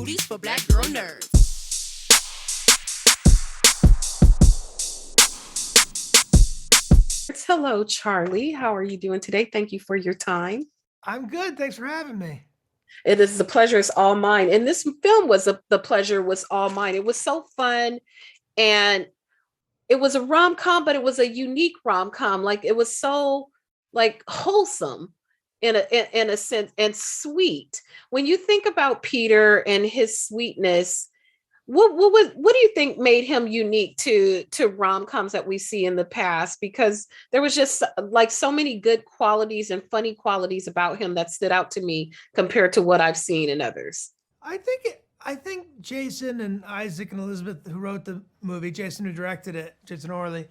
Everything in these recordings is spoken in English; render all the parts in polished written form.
movies for black girl nerds. Hello, Charlie. How are you doing today? Thank you for your time. I'm good. Thanks for having me. It is the pleasure is all mine. And this film was the pleasure was all mine. It was so fun, and it was a rom-com, but it was a unique rom-com. Like it was so like wholesome in a sense and sweet. When you think about Peter and his sweetness, what do you think made him unique to rom-coms that we see in the past? Because there was just like so many good qualities and funny qualities about him that stood out to me compared to what I've seen in others. I think Jason and Isaac and Elizabeth, who wrote the movie, Jason who directed it, Jason Orley,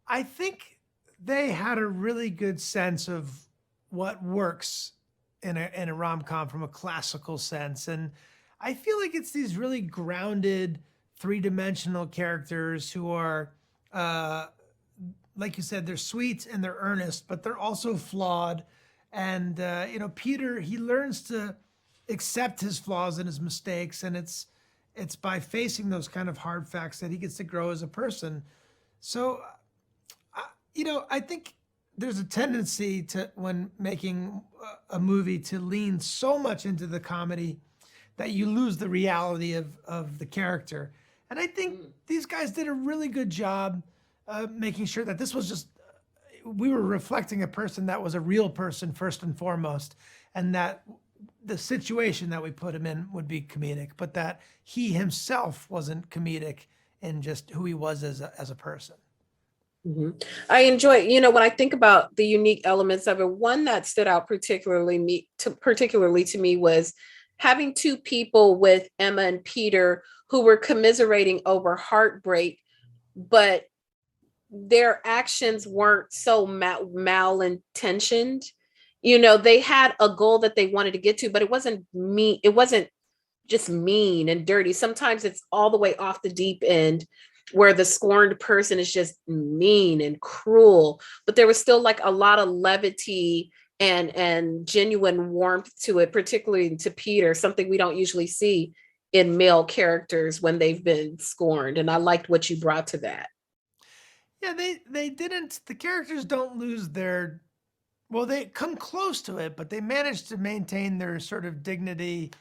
I think they had a really good sense of what works in a rom com from a classical sense, and I feel like it's these really grounded, three dimensional characters who are, uh, like you said, they're sweet and they're earnest, but they're also flawed. And Peter, he learns to accept his flaws and his mistakes, and it's by facing those kind of hard facts that he gets to grow as a person. So, I think there's a tendency to when making a movie to lean so much into the comedy that you lose the reality of the character. And I think Mm. these guys did a really good job making sure that this was just we were reflecting a person that was a real person first and foremost, and that the situation that we put him in would be comedic, but that he himself wasn't comedic in just who he was as a person. Mhm. I enjoy, when I think about the unique elements of it, one that stood out particularly to me was having two people with Emma and Peter who were commiserating over heartbreak, but their actions weren't so malintentioned. They had a goal that they wanted to get to, but it wasn't me. It wasn't just mean and dirty. Sometimes it's all the way off the deep end where the scorned person is just mean and cruel, but there was still like a lot of levity and genuine warmth to it, particularly to Peter, something we don't usually see in male characters when they've been scorned. And I liked what you brought to that. Yeah, they didn't. The characters don't lose their. Well, they come close to it, but they managed to maintain their sort of dignity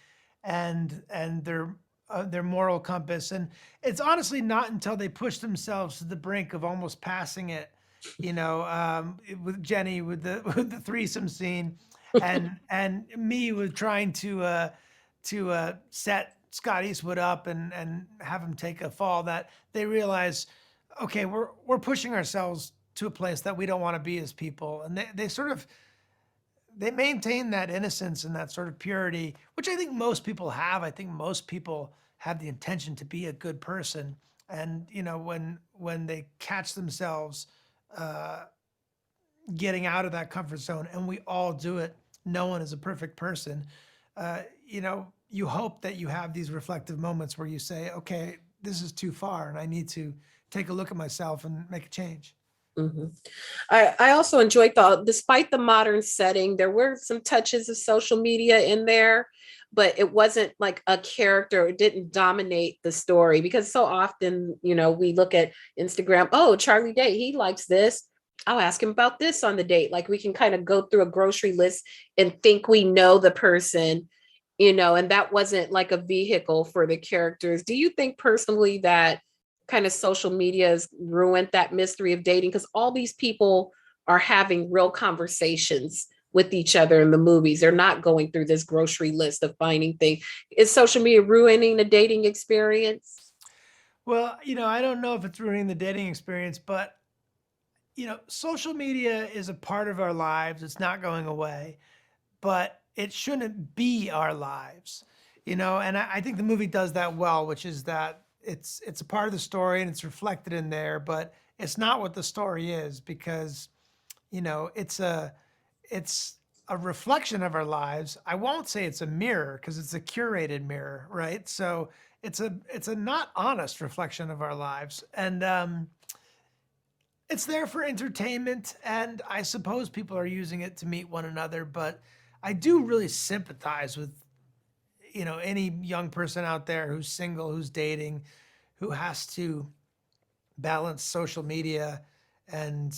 and their moral compass. And it's honestly not until they push themselves to the brink of almost passing it, with Jenny with the with the threesome scene, and me with trying to set Scott Eastwood up and have him take a fall, that they realize, okay, we're pushing ourselves to a place that we don't want to be as people, and they sort of they maintain that innocence and that sort of purity, which I think most people have. I think most people have the intention to be a good person, and when they catch themselves uh, getting out of that comfort zone, and we all do it. No one is a perfect person. You hope that you have these reflective moments where you say, okay, this is too far, and I need to take a look at myself and make a change. Mhm. I also enjoyed despite the modern setting, there were some touches of social media in there, but it wasn't like a character. It didn't dominate the story because so often, we look at Instagram, oh, Charlie Day, he likes this. I'll ask him about this on the date. Like we can kind of go through a grocery list and think we know the person, and that wasn't like a vehicle for the characters. Do you think personally that kind of social media has ruined that mystery of dating? Because all these people are having real conversations with each other in the movies. They're not going through this grocery list of finding things. Is social media ruining the dating experience? Well, I don't know if it's ruining the dating experience, but social media is a part of our lives. It's not going away, but it shouldn't be our lives. And I think the movie does that well, which is that it's a part of the story and it's reflected in there, but it's not what the story is, because it's a reflection of our lives. I won't say it's a mirror because it's a curated mirror, right? So it's a not honest reflection of our lives, and it's there for entertainment, and I suppose people are using it to meet one another. But I do really sympathize with any young person out there who's single, who's dating, who has to balance social media and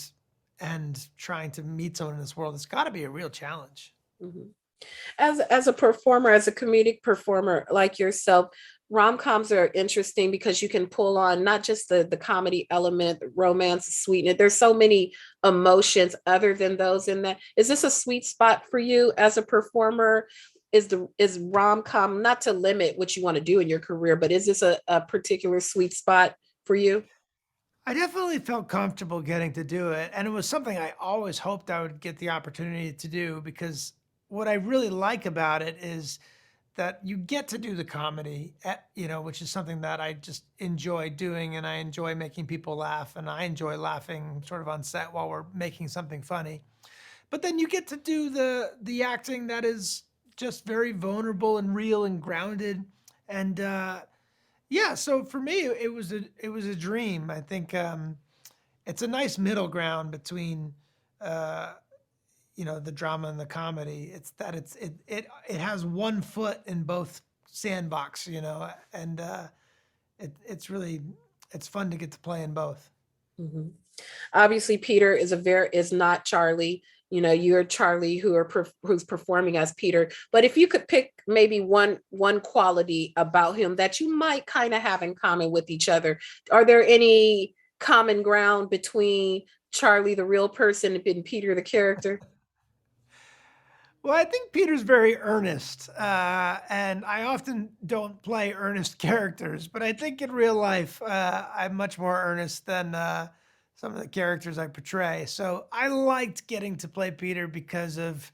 trying to meet someone in this world, it's got to be a real challenge. Mhm. As a performer, as a comedic performer like yourself, rom-coms are interesting because you can pull on not just the comedy element, the romance, sweetness. There's so many emotions other than those in that. Is this a sweet spot for you as a performer? Is rom-com, not to limit what you want to do in your career, but is this a particular sweet spot for you? I definitely felt comfortable getting to do it. And it was something I always hoped I would get the opportunity to do, because what I really like about it is that you get to do the comedy, which is something that I just enjoy doing. And I enjoy making people laugh. And I enjoy laughing sort of on set while we're making something funny. But then you get to do the acting that is just very vulnerable and real and grounded. And yeah, so for me, it was a dream. I think it's a nice middle ground between uh, the drama and the comedy. It's that it has one foot in both sandbox, and it's really it's fun to get to play in both. Mhm. Obviously, Peter is not Charlie. You're Charlie who's performing as Peter. But if you could pick maybe one quality about him that you might kind of have in common with each other, are there any common ground between Charlie, the real person, and Peter, the character? Well, I think Peter's very earnest, and I often don't play earnest characters, but I think in real life, I'm much more earnest than some of the characters I portray. So I liked getting to play Peter because of,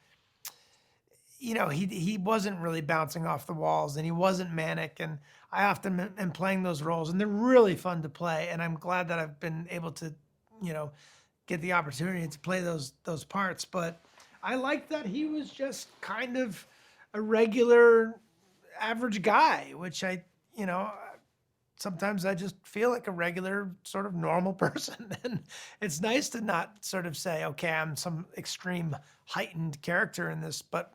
he wasn't really bouncing off the walls and he wasn't manic, and I often am playing those roles, and they're really fun to play. And I'm glad that I've been able to, you know, get the opportunity to play those parts. But I like that he was just kind of a regular, average guy, which sometimes I just feel like a regular, sort of normal person. And it's nice to not sort of say, okay, I'm some extreme heightened character in this, but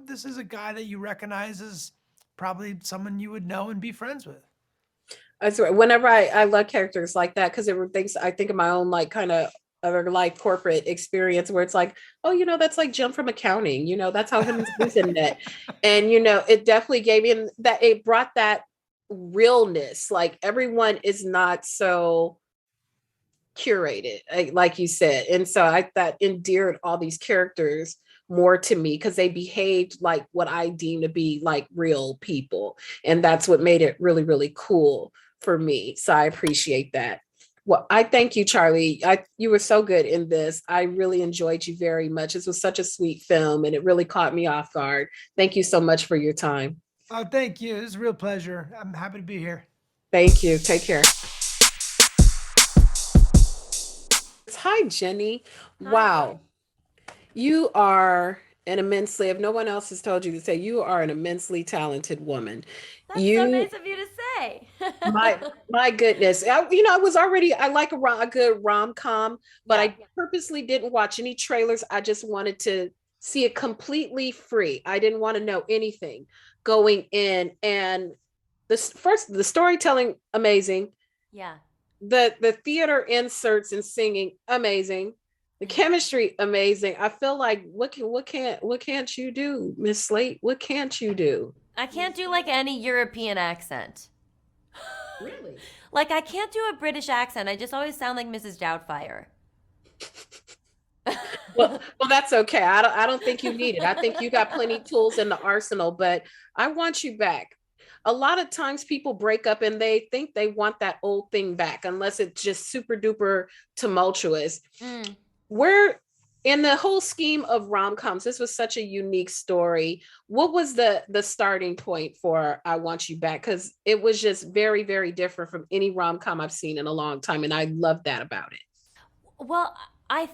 this is a guy that you recognize as probably someone you would know and be friends with. I swear, whenever I love characters like that, because it thinks I think of my own like kind of other like corporate experience where it's like, oh, that's like Jim from accounting. That's how him and Susan met, and it definitely gave me that it brought that realness. Like everyone is not so curated, like you said, and so I that endeared all these characters more to me because they behaved like what I deem to be like real people, and that's what made it really really cool for me. So I appreciate that. Well, I thank you, Charlie. You were so good in this. I really enjoyed you very much. This was such a sweet film, and it really caught me off guard. Thank you so much for your time. Oh, thank you. It's a real pleasure. I'm happy to be here. Thank you. Take care. Hi, Jenny. Hi. Wow. You are an immensely, if no one else has told you to say, you are an immensely talented woman. That's so You, nice of you to say. my goodness. I was already, I like a good rom-com, but Yeah. I purposely didn't watch any trailers. I just wanted to see it completely free. I didn't want to know anything going in. And the storytelling, amazing. Yeah. The theater inserts and singing, amazing. The Yeah. chemistry, amazing. I feel like what can't you do, Miss Slate? What can't you do? I can't do like any European accent. Really? Like I can't do a British accent. I just always sound like Mrs. Doubtfire. Well, that's okay. I don't think you need it. I think you got plenty tools in the arsenal, but I want you back. A lot of times people break up and they think they want that old thing back, unless it's just super duper tumultuous. Mm. Where in the whole scheme of rom-coms, this was such a unique story. What was the starting point for I Want You Back? Because it was just very, very different from any rom-com I've seen in a long time. And I love that about it. Well, I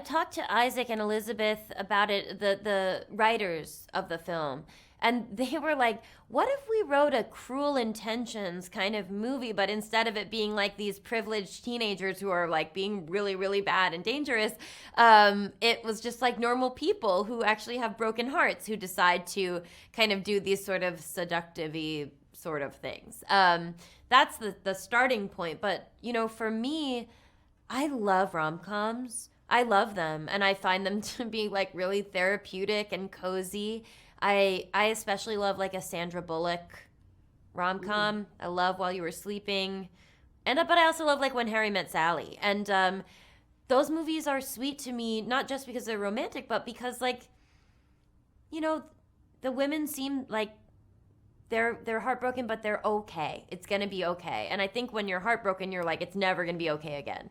talked to Isaac and Elizabeth about it, the writers of the film, And they were like, what if we wrote a Cruel Intentions kind of movie, but instead of it being like these privileged teenagers who are like being really, really bad and dangerous, it was just like normal people who actually have broken hearts who decide to kind of do these sort of seductive-y sort of things. That's the starting point. But, you know, for me, I love rom-coms. I love them, and I find them to be like really therapeutic and cozy. I especially love like a Sandra Bullock rom-com. I love While You Were Sleeping. But I also love like When Harry Met Sally. And those movies are sweet to me, not just because they're romantic, but because like, you know, the women seem like they're heartbroken, but they're okay. It's gonna be okay. And I think when you're heartbroken, you're like, it's never gonna be okay again.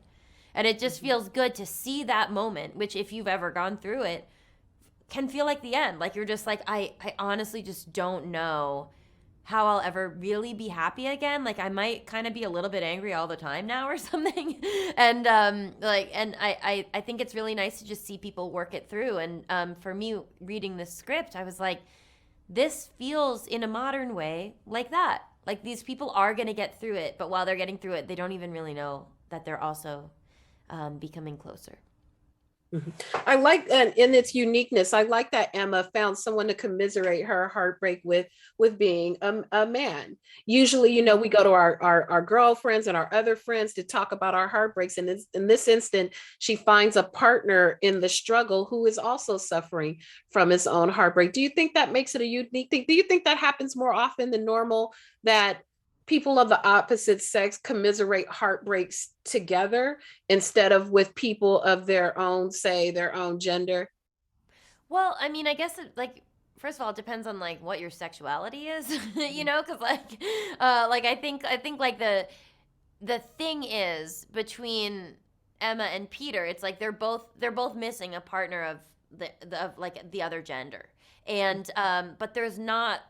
And it just feels good to see that moment, which if you've ever gone through it, can feel like the end. Like you're just like, I honestly just don't know how I'll ever really be happy again. Like I might kind of be a little bit angry all the time now or something. And I think it's really nice to just see people work it through. And for me reading this script, I was like, this feels in a modern way like that. Like these people are going to get through it, but while they're getting through it, they don't even really know that they're also becoming closer. Mhm. I like, and in its uniqueness, I like that Emma found someone to commiserate her heartbreak with being a man. Usually, you know, we go to our girlfriends and our other friends to talk about our heartbreaks. And in this instant, she finds a partner in the struggle who is also suffering from his own heartbreak. Do you think that makes it a unique thing? Do you think that happens more often than normal, that people of the opposite sex commiserate heartbreaks together instead of with people of their own, say, their own gender? Well, I mean, I guess it, like first of all, it depends on like what your sexuality is, you know, because like I think like the thing is between Emma and Peter, it's like they're both missing a partner of of like the other gender, and but there's not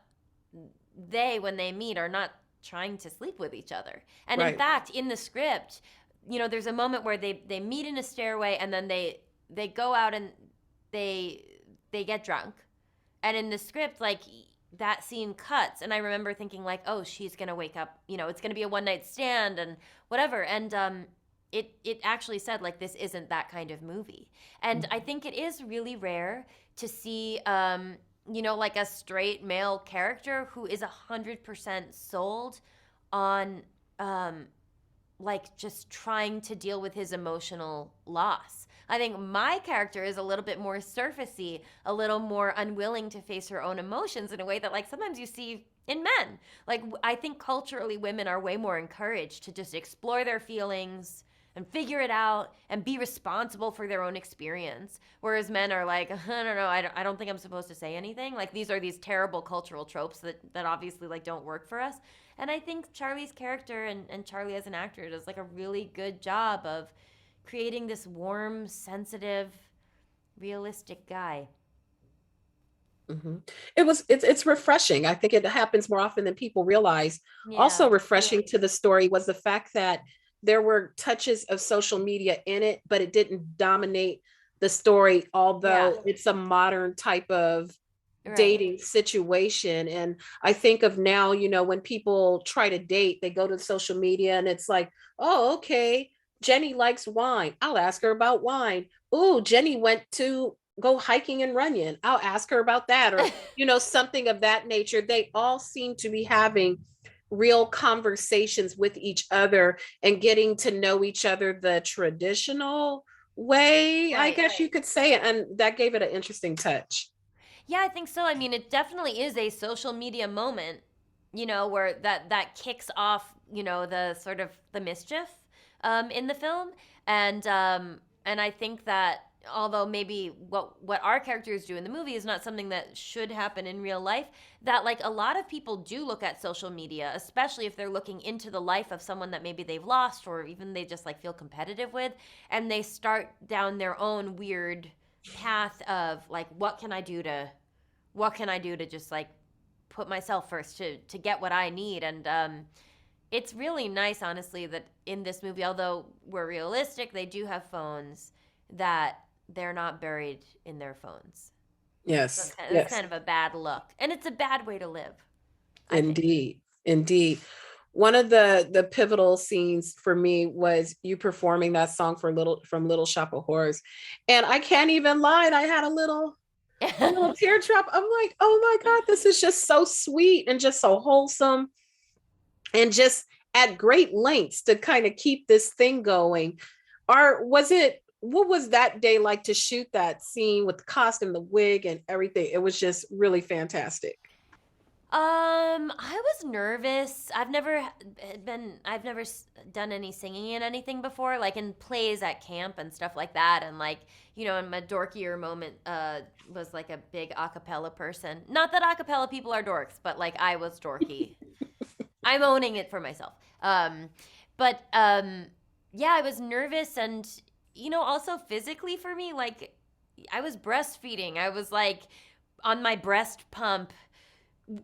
they when they meet are not trying to sleep with each other, and in Right. fact in the script, you know, there's a moment where they meet in a stairway and then they go out and they they get drunk, and in the script like that scene cuts and I remember thinking like, oh, she's gonna wake up, you know, it's gonna be a one night stand and whatever. And it actually said like this isn't that kind of movie. And I think it is really rare to see you know, like a straight male character who is 100% sold on like just trying to deal with his emotional loss. I think my character is a little bit more surfacey, a little more unwilling to face her own emotions in a way that like sometimes you see in men. Like I think culturally women are way more encouraged to just explore their feelings and figure it out and be responsible for their own experience, whereas men are like, I don't know, I don't think I'm supposed to say anything. Like these are these terrible cultural tropes that obviously like don't work for us. And I think Charlie's character and Charlie as an actor does like a really good job of creating this warm, sensitive, realistic guy. Mhm. It's refreshing. I think it happens more often than people realize. Also Yeah. refreshing to the story was the fact that there were touches of social media in it, but it didn't dominate the story, Yeah. although it's a modern type of Right. dating situation. And I think of now, you know, when people try to date, they go to social media and it's like, oh, okay, Jenny likes wine. I'll ask her about wine. Oh, Jenny went to go hiking in Runyon. I'll ask her about that. Or, you know, something of that nature. They all seem to be having real conversations with each other and getting to know each other the traditional way, I Right. guess you could say. And that gave it an interesting touch. Yeah, I think so. I mean, it definitely is a social media moment, you know, where that kicks off, you know, the sort of the mischief in the film, and I think that although maybe what our characters do in the movie is not something that should happen in real life, that like a lot of people do look at social media, especially if they're looking into the life of someone that maybe they've lost or even they just like feel competitive with, and they start down their own weird path of like what can I do to just like put myself first to get what I need. And it's really nice, honestly, that in this movie, although we're realistic, they do have phones, that they're not buried in their phones. Yes. That's Yes. kind of a bad look, and it's a bad way to live, I think. Indeed. Indeed. One of the pivotal scenes for me was you performing that song for Little Shop of Horrors. And I can't even lie, I had a little teardrop. I'm like, oh my God, this is just so sweet and just so wholesome and just at great lengths to kind of keep this thing going. What was that day like to shoot that scene with the costume, the wig, and everything? It was just really fantastic. I was nervous. I've never done any singing in anything before, like in plays at camp and stuff like that. And like, in my dorkier moment, was like a big a cappella person. Not that a cappella people are dorks, but like I was dorky. I'm owning it for myself. But yeah, I was nervous and, also physically for me, like I was breastfeeding. I was like on my breast pump,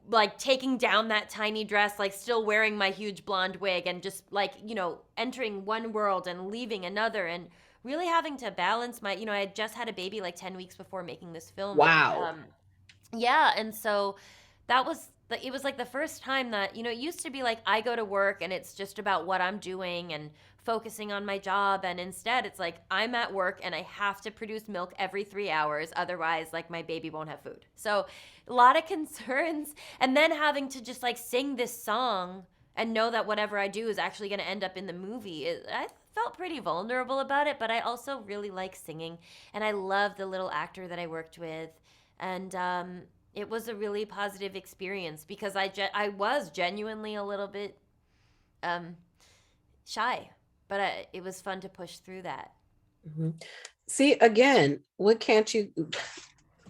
like taking down that tiny dress, like still wearing my huge blonde wig and just like, entering one world and leaving another and really having to balance I had just had a baby like 10 weeks before making this film. Wow. Yeah. And so it was like the first time that, it used to be like I go to work and it's just about what I'm doing and focusing on my job. And instead it's like I'm at work and I have to produce milk every 3 hours. Otherwise, like my baby won't have food. So a lot of concerns. And then having to just like sing this song and know that whatever I do is actually going to end up in the movie. I felt pretty vulnerable about it, but I also really like singing. And I love the little actor that I worked with. And it was a really positive experience because I was genuinely a little bit shy, but it was fun to push through that. Mhm. See, again, what can't you,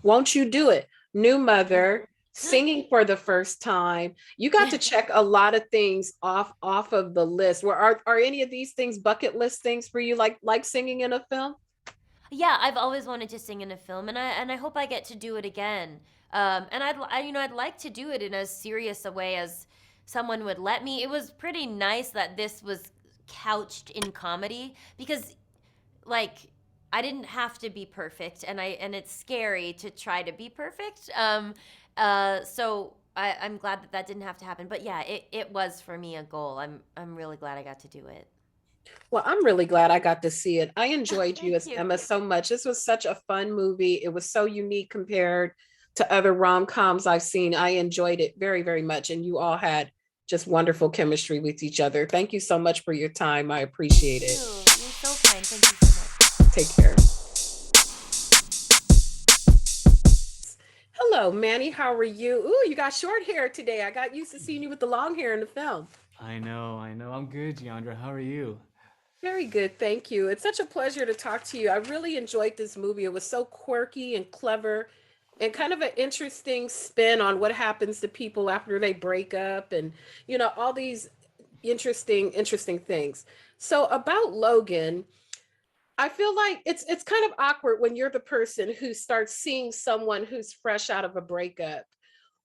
won't you do it? New mother, singing for the first time. You got to check a lot of things off of the list. Where are any of these things bucket list things for you, like singing in a film? Yeah, I've always wanted to sing in a film, and I hope I get to do it again. And I'd like to do it in as serious a way as someone would let me. It was pretty nice that this was couched in comedy because, like, I didn't have to be perfect, and it's scary to try to be perfect. So I'm glad that didn't have to happen. But yeah, it was for me a goal. I'm really glad I got to do it. Well, I'm really glad I got to see it. I enjoyed you Thank as you. Emma so much. This was such a fun movie. It was so unique compared to other rom-coms I've seen. I enjoyed it very, very much. And you all had just wonderful chemistry with each other. Thank you so much for your time. I appreciate Thank you. it. You're so kind. Thank you so much. Take care. Hello, Manny. How are you? Ooh, you got short hair today. I got used to seeing you with the long hair in the film. I know, I know. I'm good, Jeandra. How are you? Very good. Thank you. It's such a pleasure to talk to you. I really enjoyed this movie. It was so quirky and clever and kind of an interesting spin on what happens to people after they break up and, all these interesting things. So about Logan, I feel like it's kind of awkward when you're the person who starts seeing someone who's fresh out of a breakup.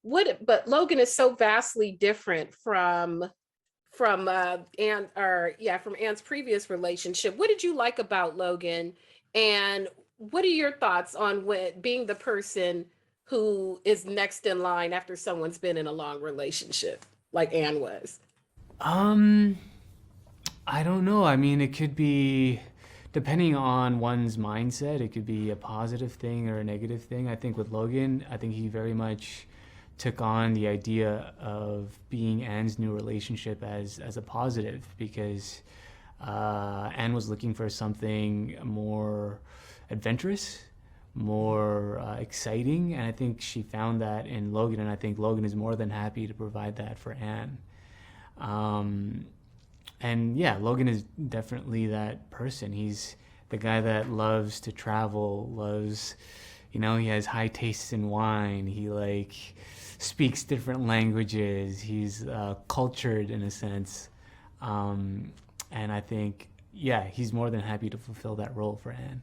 But Logan is so vastly different from Anne's previous relationship. What did you like about Logan? And what are your thoughts on being the person who is next in line after someone's been in a long relationship like Anne was? Um, I don't know. I mean, it could be, depending on one's mindset, it could be a positive thing or a negative thing. I think with Logan, I think he very much took on the idea of being Anne's new relationship as a positive because Anne was looking for something more adventurous, more exciting, and I think she found that in Logan, and I think Logan is more than happy to provide that for Anne. Um, and yeah, Logan is definitely that person. He's the guy that loves to travel, he has high tastes in wine. He like speaks different languages. He's cultured in a sense. And I think, yeah, he's more than happy to fulfill that role for Anne.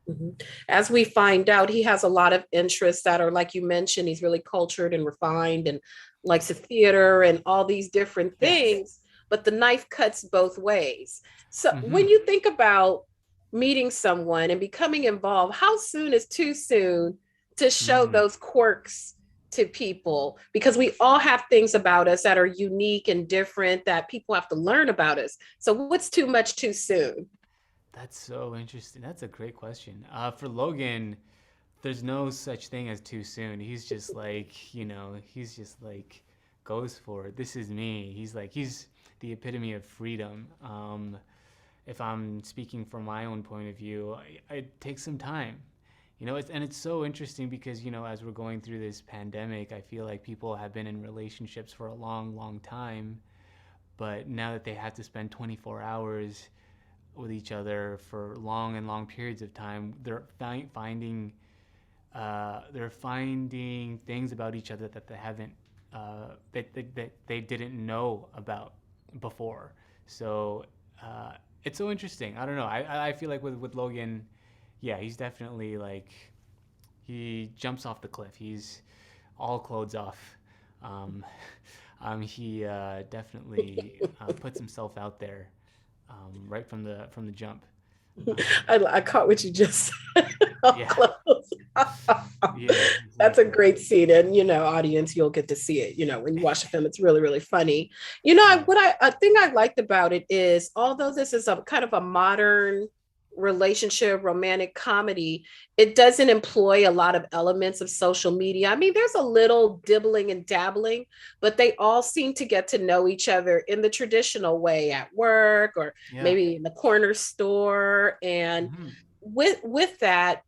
Mhm. As we find out, he has a lot of interests that are, like you mentioned, he's really cultured and refined and likes the theater and all these different Yes. things, but the knife cuts both ways. So Hmm. when you think about meeting someone and becoming involved, how soon is too soon to show Mm. those quirks to people, because we all have things about us that are unique and different that people have to learn about us. So what's too much too soon? That's so interesting. That's a great question. For Logan, there's no such thing as too soon. He's just like, he's just like goes for it. This is me. He's the epitome of freedom. If I'm speaking from my own point of view, it takes some time. It's so interesting because, as we're going through this pandemic, I feel like people have been in relationships for a long, long time, but now that they have to spend 24 hours with each other for long and long periods of time, they're finding things about each other that they haven't that they didn't know about before. So it's so interesting. I don't know. I feel like with Logan, yeah, he's definitely like he jumps off the cliff. He's all clothes off. Um, he definitely puts himself out there right from the jump. I caught what you just said. Up Yeah, close. yeah, That's a exactly. great scene, and audience, you'll get to see it. When you watch the film, it's really, really funny. Yeah. A thing I liked about it is, although this is a kind of a modern relationship romantic comedy, it doesn't employ a lot of elements of social media. I mean, there's a little dibbling and dabbling, but they all seem to get to know each other in the traditional way at work, or Yeah. maybe in the corner store. And Hmm. with that,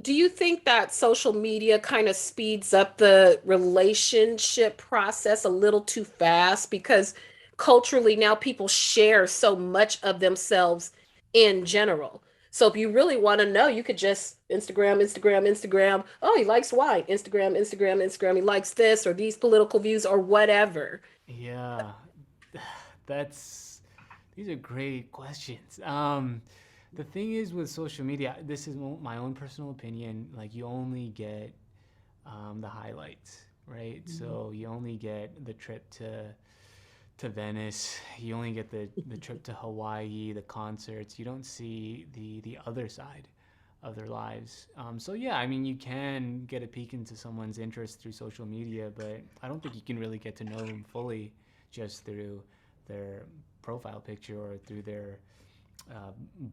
do you think that social media kind of speeds up the relationship process a little too fast? Because culturally now people share so much of themselves in general. So if you really want to know, you could just Instagram, Instagram, Instagram. Oh, he likes wine. Instagram, Instagram, Instagram. He likes this or these political views or whatever. Yeah. That's these are great questions. The thing is with social media, this is my own personal opinion. Like you only get the highlights, right? So you only get the trip to Venice. You only get the trip to Hawaii, the concerts. You don't see the other side of their lives. So yeah, I mean, you can get a peek into someone's interest through social media, but I don't think you can really get to know them fully just through their profile picture or through their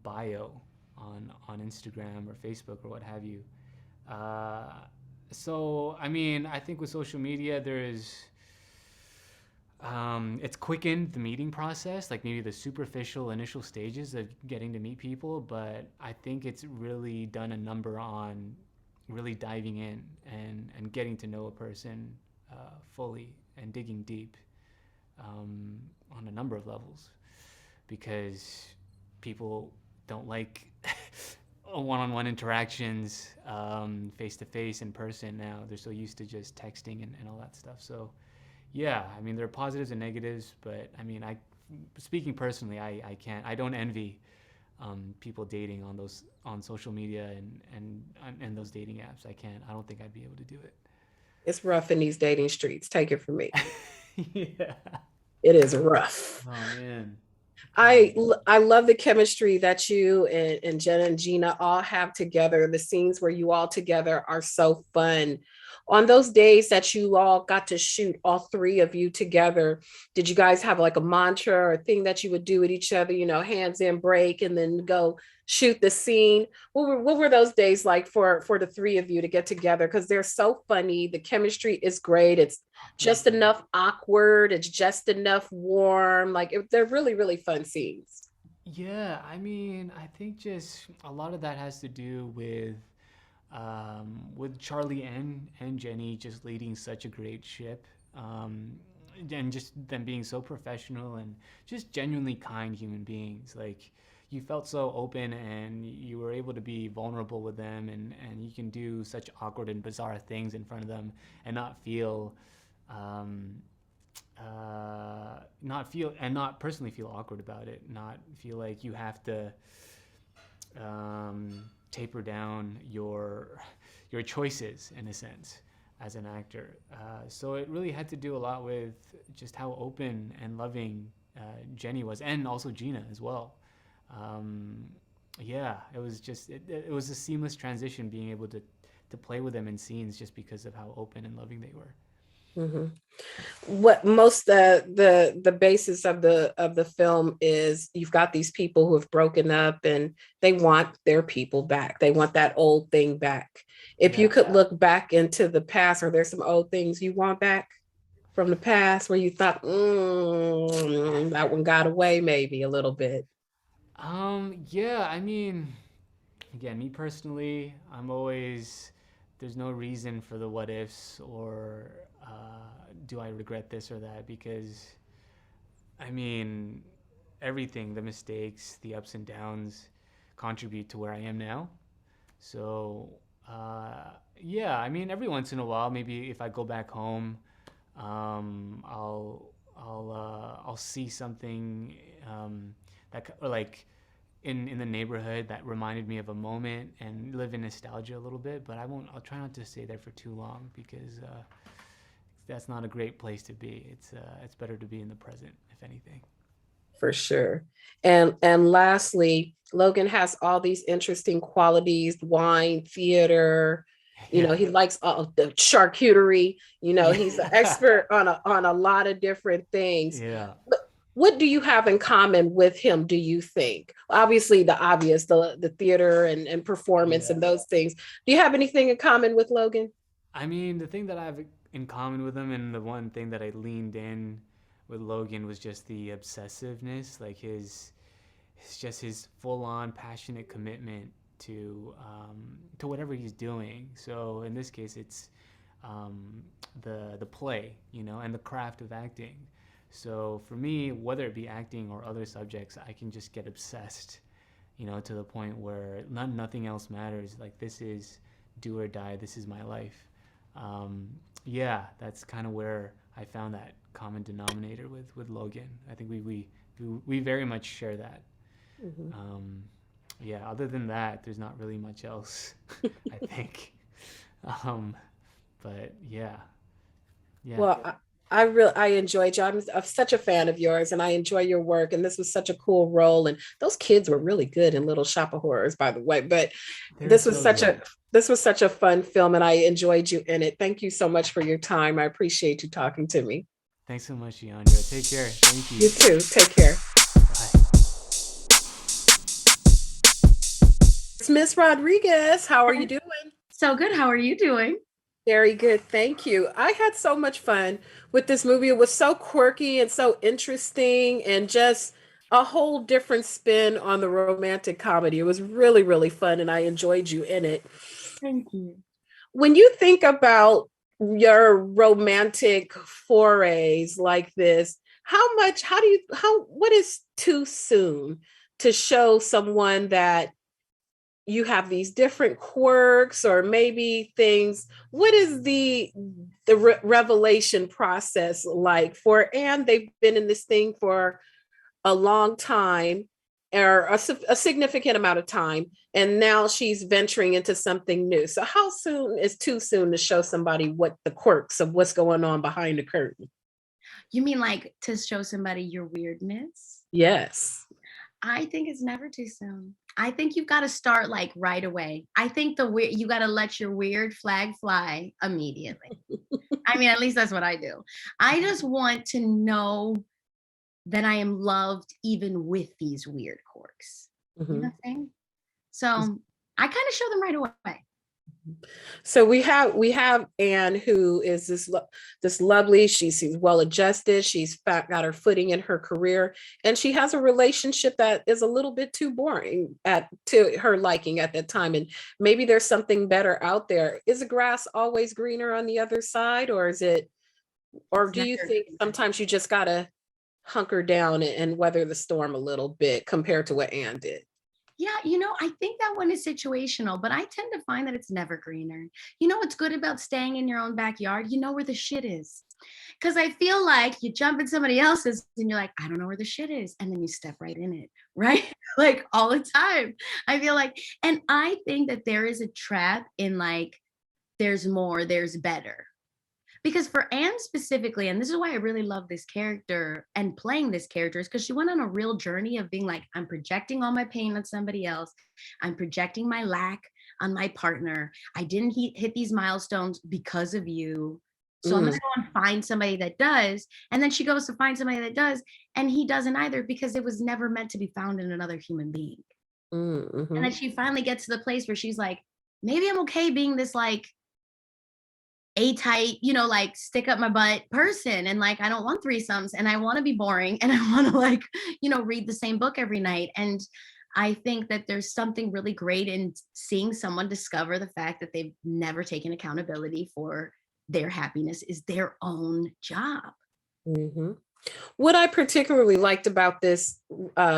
bio on Instagram or Facebook or what have you. Uh, so I mean, I think with social media, it's quickened the meeting process, like maybe the superficial initial stages of getting to meet people, but I think it's really done a number on really diving in and getting to know a person fully and digging deep um, on a number of levels because people don't like one-on-one interactions face to face in person now. They're so used to just texting and all that stuff. So yeah, I mean there are positives and negatives, but I mean speaking personally, I don't envy people dating on social media and those dating apps. I don't think I'd be able to do It's rough in these dating streets. Take it from me. it. Yeah. It is rough. Oh man. Oh. I love the chemistry that you and Jenna and Gina all have together. The scenes where you all together are so fun. On those days that you all got to shoot, all three of you together, did you guys have like a mantra or a thing that you would do with each other? Hands in break and then go shoot the scene. What were those days like for the three of you to get together? Because they're so funny. The chemistry is great. It's Thank just you. enough awkward. It's just enough warm. They're really, really fun scenes. Yeah, I mean, I think just a lot of that has to do with Charlie and Jenny just leading such a great ship, and just them being so professional and just genuinely kind human beings. Like you felt so open and you were able to be vulnerable with them, and you can do such awkward and bizarre things in front of them and um, not personally feel awkward about it, not feel like you have to taper down your choices in a sense as an actor. So it really had to do a lot with just how open and loving Jenny was, and also Gina as well. Um, yeah, it was just it was a seamless transition being able to play with them in scenes just because of how open and loving they were. Hmm. What most the basis of the film is, you've got these people who have broken up and they want their people back. They want that old thing back. If you Yeah. could look back into the past, are there some old things you want back from the past where you thought, that one got away maybe a little bit? Yeah, I mean, again, me personally, I'm always, there's no reason for the what ifs or do I regret this or that, because I mean, everything, the mistakes, the ups and downs contribute to where I am now. So, yeah, I mean, every once in a while, maybe if I go back home, I'll see something or like in the neighborhood that reminded me of a moment and live in nostalgia a little bit. But I won't. I'll try not to stay there for too long because that's not a great place to be. It's better to be in the present, if anything. For sure. And lastly, Logan has all these interesting qualities: wine, theater, Yeah. he likes all the charcuterie, he's an Yeah. expert on a lot of different things. Yeah. But what do you have in common with him, do you think? Obviously the obvious, the theater and performance Yeah. and those things. Do you have anything in common with Logan? I mean, the thing that I have in common with him, and the one thing that I leaned in with Logan, was just the obsessiveness, like it's just his full-on passionate commitment to whatever he's doing. So in this case, it's the play, and the craft of acting. So for me, whether it be acting or other subjects, I can just get obsessed, to the point where nothing else matters. Like, this is do or die. This is my life. Yeah, that's kind of where I found that common denominator with Logan. I think we very much share that. Mhm. Yeah, other than that, there's not really much else, I think. Um, but yeah, yeah. Well, I enjoyed you. I'm such a fan of yours, and I enjoy your work. And this was such a cool role. And those kids were really good in Little Shop of Horrors, by the way. But They're this was so such good. a this was such a fun film, and I enjoyed you in it. Thank you so much for your time. I appreciate you talking to me. Thanks so much, Jeandra. Take care. Thank You you. too. Take care. Bye. It's Miss Rodriguez. How are you doing? So good. How are you doing? Very good. Thank you. I had so much fun with this movie. It was so quirky and so interesting, and just a whole different spin on the romantic comedy. It was really, really fun, and I enjoyed you in it. Thank you. When you think about your romantic forays like this, what is too soon to show someone that you have these different quirks or maybe things? What is the revelation process like for Anne? They've been in this thing for a long time, or a significant amount of time, and now she's venturing into something new. So how soon is too soon to show somebody what the quirks of what's going on behind the curtain? You mean like to show somebody your weirdness? Yes. I think it's never too soon. I think you've got to start like right away. I think you got to let your weird flag fly immediately. I mean, at least that's what I do. I just want to know that I am loved even with these weird quirks. You know Mhm. what I'm saying? So I kind of show them right away. So we have Anne, who is this lovely. She's well adjusted. She's got her footing in her career, and she has a relationship that is a little bit too boring to her liking at that time. And maybe there's something better out there. Is the grass always greener on the other side, or It's do you never think sometimes you just gotta hunker down and weather the storm a little bit compared to what Anne did? Yeah, I think that one is situational, but I tend to find that it's never greener. What's good about staying in your own backyard? You know where the shit is. Because I feel like you jump in somebody else's and you're like, I don't know where the shit is. And then you step right in it, right? Like all the time. I feel like, and I think that there is a trap in like, there's more, there's better. Because for Anne specifically, and this is why I really love this character and playing this character, is because she went on a real journey of being like, I'm projecting all my pain on somebody else. I'm projecting my lack on my partner. I didn't hit these milestones because of you. So I'm going to go and find somebody that does. And then she goes to find somebody that does. And he doesn't either, because it was never meant to be found in another human being. Mm-hmm. And then she finally gets to the place where she's like, maybe I'm okay being this like A-type, you know, like stick up my butt person. And like, I don't want threesomes and I want to be boring and I want to like, you know, read the same book every night. And I think that there's something really great in seeing someone discover the fact that they've never taken accountability for their happiness is their own job. Mm-hmm. What I particularly liked about this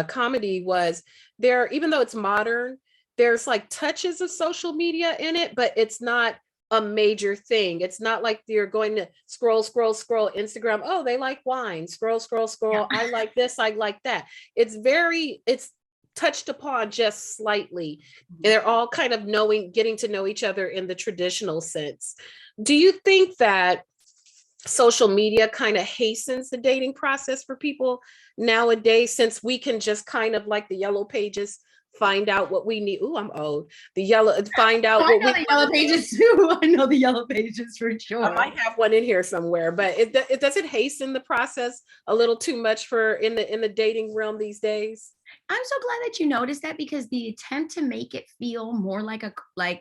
comedy was there, even though it's modern, there's like touches of social media in it, but it's not a major thing. It's not like you're going to scroll Instagram. Oh, they like wine. Scroll. Yeah. I like this. I like that. It's touched upon just slightly. And they're all kind of getting to know each other in the traditional sense. Do you think that social media kind of hastens the dating process for people nowadays, since we can just kind of like the yellow pages find out what we need? Ooh, I'm old. Find out what we the yellow pages too. I know the yellow pages for sure. I might have one in here somewhere, but it doesn't hasten the process a little too much for in the dating realm these days. I'm so glad that you noticed that, because the attempt to make it feel more like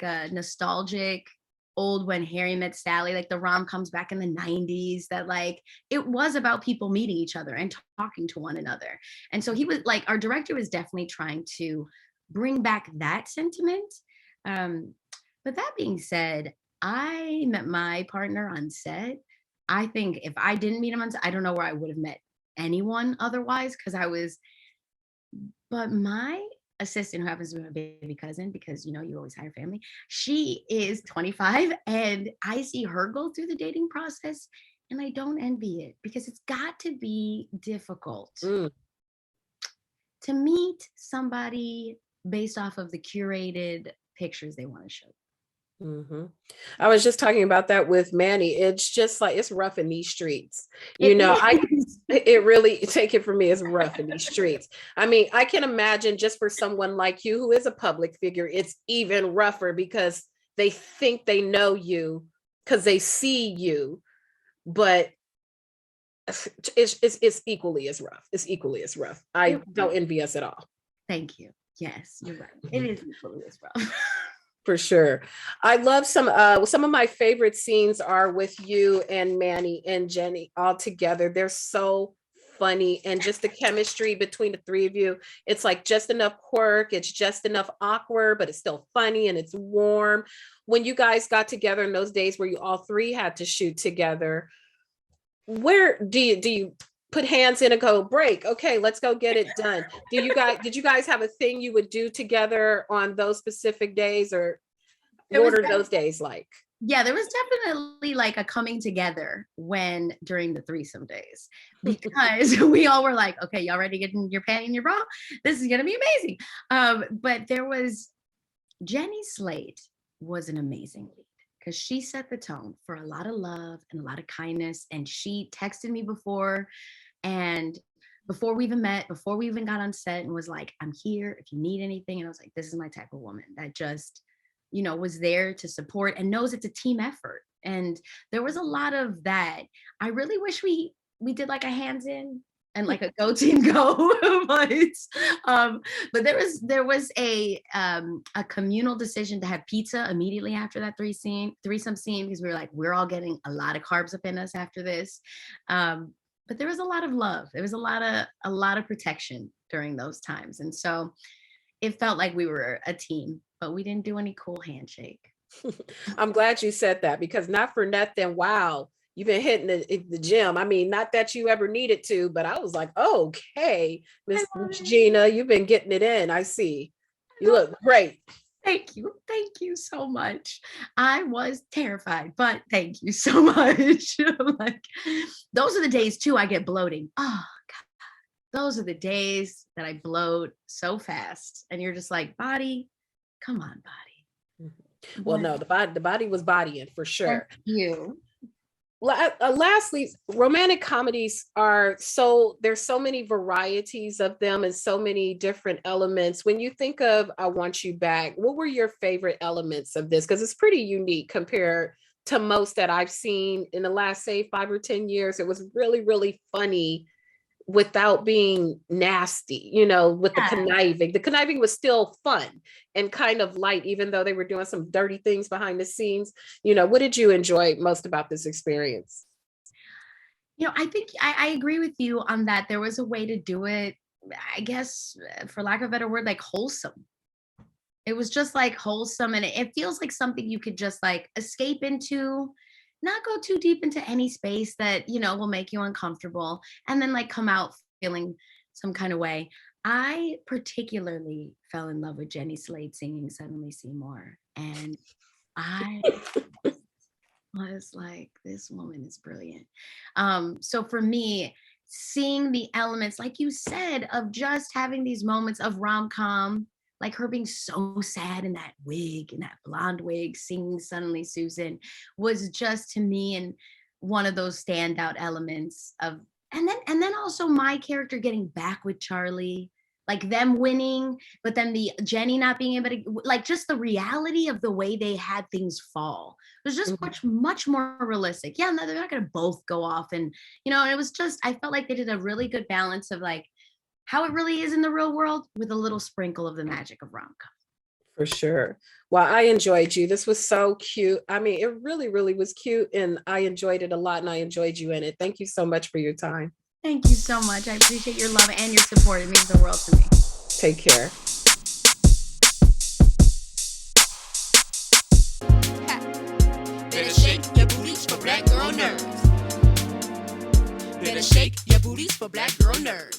a nostalgic old When Harry Met Sally, like the rom-coms back in the 90s, that like it was about people meeting each other and talking to one another. And so he was like, our director was definitely trying to bring back that sentiment. But that being said, I met my partner on set. I think if I didn't meet him on set, I don't know where I would have met anyone otherwise, but my assistant, who happens to be my baby cousin, because you know you always hire family, she is 25 and I see her go through the dating process and I don't envy it, because it's got to be difficult to meet somebody based off of the curated pictures they want to show. Mm-hmm. I was just talking about that with Manny. It's just like, it's rough in these streets. It really, take it from me, it's rough in these streets. I mean, I can imagine just for someone like you who is a public figure, it's even rougher because they think they know you because they see you, but it's equally as rough. It's equally as rough. I don't envy us at all. Thank you. Yes, you're right. It is equally as rough. For sure. I love some of my favorite scenes are with you and Manny and Jenny all together. They're so funny, and just the chemistry between the three of you. It's like just enough quirk. It's just enough awkward, but it's still funny and it's warm. When you guys got together in those days where you all three had to shoot together, where do you put hands in and go, break? Okay, let's go get it done. Did you guys have a thing you would do together on those specific days, or what are those days like? Yeah, there was definitely like a coming together during the threesome days, because we all were like, okay, y'all ready to get in your panty and your bra? This is gonna be amazing. But there was Jenny Slate was an amazing lead, because she set the tone for a lot of love and a lot of kindness. And she texted me before we even met, before we even got on set, and was like, I'm here if you need anything. And I was like, this is my type of woman that just, you know, was there to support and knows it's a team effort. And there was a lot of that. I really wish we did like a hands in and like a go team go, but there was a communal decision to have pizza immediately after that threesome scene, because we were like, we're all getting a lot of carbs up in us after this. But there was a lot of love. There was a lot of protection during those times. And so it felt like we were a team, but we didn't do any cool handshake. I'm glad you said that, because not for nothing, wow, you've been hitting the gym. I mean, not that you ever needed to, but I was like, okay, Miss Gina, you've been getting it in. I see. You look great. Thank you. Thank you so much. I was terrified, but thank you so much. Like, those are the days too I get bloating. Oh God. Those are the days that I bloat so fast. And you're just like, body, come on, body. Well, no, the body was bodying for sure. Thank you. Lastly, romantic comedies are there's so many varieties of them and so many different elements. When you think of I Want You Back, what were your favorite elements of this? Because it's pretty unique compared to most that I've seen in the last, say, 5 or 10 years. It was really, really funny without being nasty, with the Yeah. conniving. The conniving was still fun and kind of light, even though they were doing some dirty things behind the scenes. What did you enjoy most about this experience? I think I agree with you on that. There was a way to do it, I guess, for lack of a better word, like wholesome. It was just like wholesome, and it feels like something you could just like escape into, not go too deep into any space that, will make you uncomfortable, and then like come out feeling some kind of way. I particularly fell in love with Jenny Slate singing Suddenly Seymour, and I was like, this woman is brilliant. So for me, seeing the elements, like you said, of just having these moments of rom-com, like her being so sad in that wig, in that blonde wig, singing Suddenly Susan, was just to me and one of those standout elements of, and then also my character getting back with Charlie, like them winning, but then the Jenny not being able to, like, just the reality of the way they had things fall. It was just much more realistic. Yeah, no, they're not gonna both go off, and it was just, I felt like they did a really good balance of like how it really is in the real world with a little sprinkle of the magic of rom-com. For sure. Well, I enjoyed you. This was so cute. I mean, it really, really was cute, and I enjoyed it a lot, and I enjoyed you in it. Thank you so much for your time. Thank you so much. I appreciate your love and your support. It means the world to me. Take care. Better shake your booties for black girl nerves. Better shake your booties for black girl nerves.